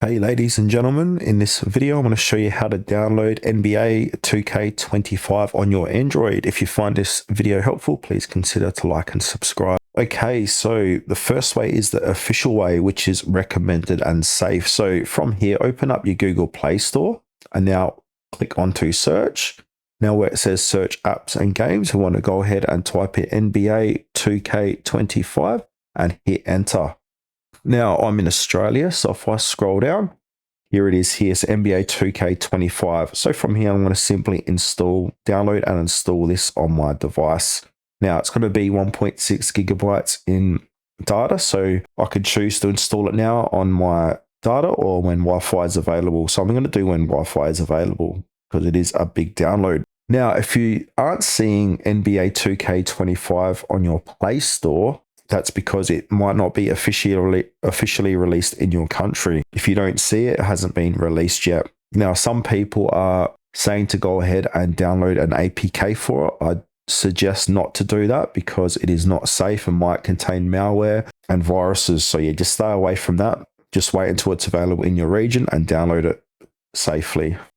Hey ladies and gentlemen, in this video I'm going to show you how to download NBA 2K25 on your Android. If you find this video helpful, please consider to like and subscribe. Okay, so the first way is the official way, which is recommended and safe. So from here, open up your Google Play Store and now click onto search. Now where it says search apps and games, we want to go ahead and type in NBA 2K25 and hit enter. Now I'm in Australia, so if I scroll down, here it is here, it's NBA 2K25. So from here, I'm going to simply download and install this on my device. Now it's going to be 1.6 gigabytes in data, so I could choose to install it now on my data or when Wi-Fi is available. So I'm going to do when Wi-Fi is available because it is a big download. Now, if you aren't seeing NBA 2K25 on your Play Store, that's because it might not be officially released in your country. If you don't see it, it hasn't been released yet. Now, some people are saying to go ahead and download an APK for it. I suggest not to do that because it is not safe and might contain malware and viruses. So yeah, just stay away from that. Just wait until it's available in your region and download it safely.